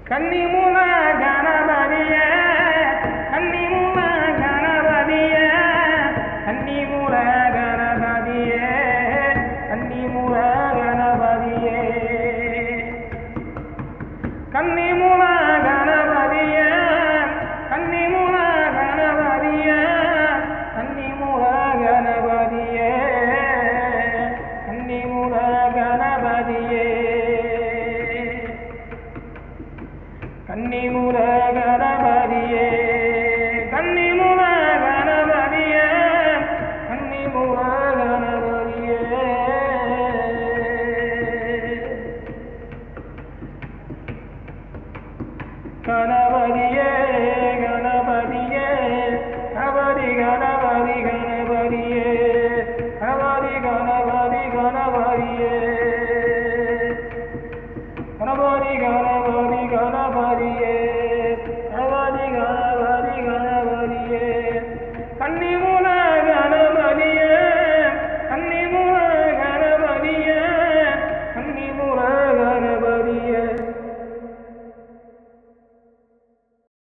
கன்னிமூல கணபதிய கன்னிமூல கணபதிய கன்னிமூல கணபதிய கன்னிமூல கணபதியே கன்னிமூல கணபதிய கன்னிமூல கணபதிய கன்னிமூல கணபதியே கன்னிமூல கணபதியே கன்னிமூல கணபதியே கன்னிமூல கணபதியே கன்னிமூல கணபதியே கணபதியே